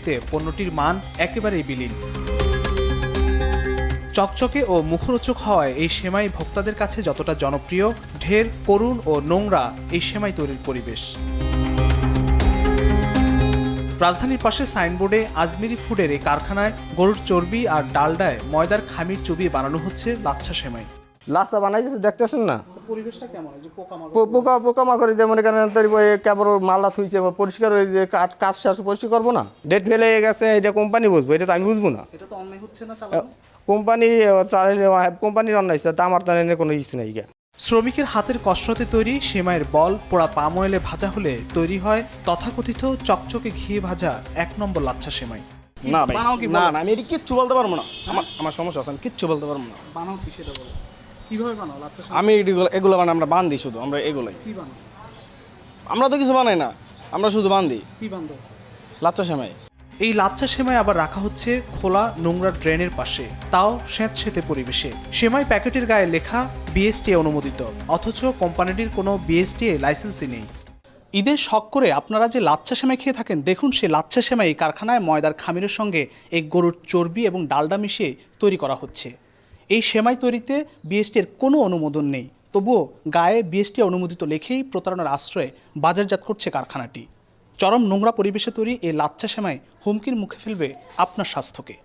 দৃষ্টিতে পণ্যটির মান একেবারেই বিলীন। চকচকে ও মুখরোচক হওয়ায় এই সেমাই ভোক্তাদের কাছে যতটা জনপ্রিয়, ঢের করুণ ও নোংরা এই সেমাই তৈরির পরিবেশ। রাজধানীর পাশে সাইনবোর্ডে আজমিরি ফুডের এই কারখানায় গরুর চর্বি আর ডালডায় ময়দার খামির চুবিয়ে বানানো হচ্ছে লাচ্ছা সেমাই। লাচ্ছা বানাইছে দেখতেছেন না, পরিবেশটা কেমন? পোকামাকড় যেমন এখানে কেবল মালটা থুইছে পরিষ্কার হয়ে যে কাজ শেষ পরিষ্কার করবো না, ডেট ফেল হয়ে গেছে, এটা কোম্পানি বুঝবো, এটা তো আমি বুঝবো না। এটা তো অন্যায় হচ্ছে না চালানো? কোম্পানির অন্যায়, আমার তার কোনো কিছু নেই। শ্রমিকের হাতের কসরতে তৈরি সেমাইয়ের বল পোড়া পাম অয়েলে ভাজা হলে তৈরি হয় তথাকথিত চকচকে ঘিয়ে ভাজা ১ নম্বর লাচ্ছা সেমাই। না ভাই, না আমি এটা কিচ্ছু বলতে পারবো না, আমার সমস্যা আছে, আমি কিচ্ছু বলতে পারবো না। বানাও কি সেটা বলো, কিভাবে বানাও লাচ্ছা সেমাই? আমি এগুলো বানাই, আমরা বান্ধি শুধু, আমরা এগুলোই। কি বানাও? আমরা তো কিছু বানাই না, আমরা শুধু বান্ধি। কি বান্ধব? লাচ্ছা সেমাই। এই লাচ্ছা সেমাই আবার রাখা হচ্ছে খোলা নোংরা ড্রেনের পাশে, তাও স্যাঁতসেঁতে পরিবেশে। সেমাই প্যাকেটের গায়ে লেখা বিএসটিএ অনুমোদিত, অথচ কোম্পানিটির কোনো বিএসটিএ লাইসেন্সই নেই। ঈদের শখ করে আপনারা যে লাচ্ছা সেমাই খেয়ে থাকেন, দেখুন সেই লাচ্ছা সেমাই এই কারখানায় ময়দার খামিরের সঙ্গে এই গরুর চর্বি এবং ডালডা মিশিয়ে তৈরি করা হচ্ছে। এই সেমাই তৈরিতে বিএসটির কোনো অনুমোদন নেই, তবুও গায়ে বিএসটি অনুমোদিত লেখেই প্রতারণার আশ্রয়ে বাজারজাত করছে কারখানাটি। চরম নোংরা পরিবেশে তৈরি এই লাচ্ছা সেমাই হুমকির মুখে ফেলবে আপনার স্বাস্থ্যকে।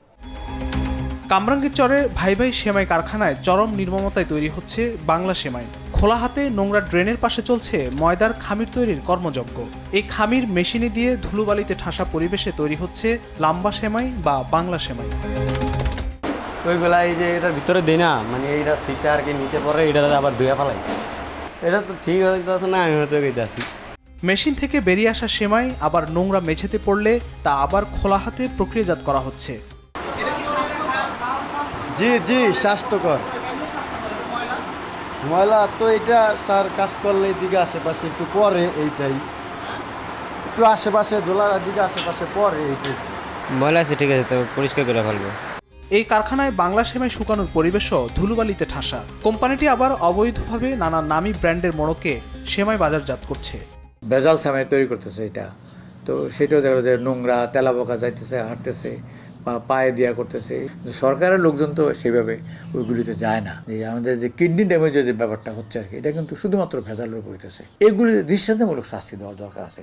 কামরাঙ্গীর চরের ভাই ভাই সেমাই কারখানায় চরম নির্মমতায় তৈরি হচ্ছে বাংলা সেমাই। খোলা হাতে নোংরা ড্রেনের পাশে চলছে ময়দার খামির তৈরির কর্মযজ্ঞ। এই খামির মেশিনে দিয়ে ধুলোবালিতে ঠাসা পরিবেশে তৈরি হচ্ছে লাম্বা সেমাই বা বাংলা সেমাই। ওইগুলা এই যে এটার ভিতরে দিই না, মানে এইটা সিটটা আর কি নিচে পড়ে, এটা আবার ধুয়ে ফেলাই। এটা তো ঠিক হইতেছে না, আমি হয়তো গেছি। মেশিন থেকে বেরিয়ে আসা সেমাই আবার নোংরা মেঝেতে পড়লে তা আবার খোলা হাতে প্রক্রিয়াজাত করা হচ্ছে। জি জি, স্বাস্থ্যকর। ময়লা তো এটা স্যার কাজ করলে এদিকে আশেপাশে একটু পরে, এইটাই একটু আশেপাশে দোলার দিকে আশেপাশে পরে, এইটাই ময়লা আছে, ঠিক আছে, তো পরিষ্কার করে ফেলবো। এই কারখানায় বাংলা সেমাই শুকানোর পরিবেশও ধুলোবালিতে ঠাসা। কোম্পানিটি আবার অবৈধভাবে নানা নামী ব্র্যান্ডের মোড়কে সেমাই বাজারজাত করছে। ভেজাল সেমাই তৈরি করতেছে এটা, তো সেটাও দেখা যায় নোংরা তেলাপোকা যাইতেছে, হাঁটতেছে বা পায়ে দিয়া করতেছে। সরকারের লোকজন তো সেইভাবে ওইগুলিতে যায় না। যে আমাদের যে কিডনি ড্যামেজের যে ব্যাপারটা হচ্ছে আর কি, এটা কিন্তু শুধুমাত্র ভেজালের উপর হইতেছে। এগুলি দৃষ্টান্তমূলক শাস্তি দেওয়ার দরকার আছে।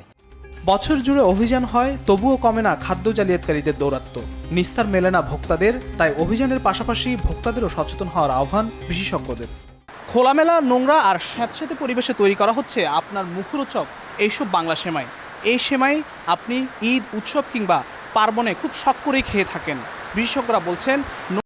বছর জুড়ে অভিযান হয়, তবুও কমে না খাদ্য জালিয়াতকারীদের দৌরাত্ম্য। নিস্তার মেলে না ভোক্তাদের, তাই অভিযানের পাশাপাশি ভোক্তাদেরও সচেতন হওয়ার আহ্বান বিশেষজ্ঞদের। খোলামেলা নোংরা আর স্যাঁতসেঁতে পরিবেশে তৈরি করা হচ্ছে আপনার মুখরোচক এইসব বাংলা সেমাই। এই সেমাই আপনি ঈদ, উৎসব কিংবা পার্বণে খুব শখ করেই খেয়ে থাকেন। বিশেষজ্ঞরা বলছেন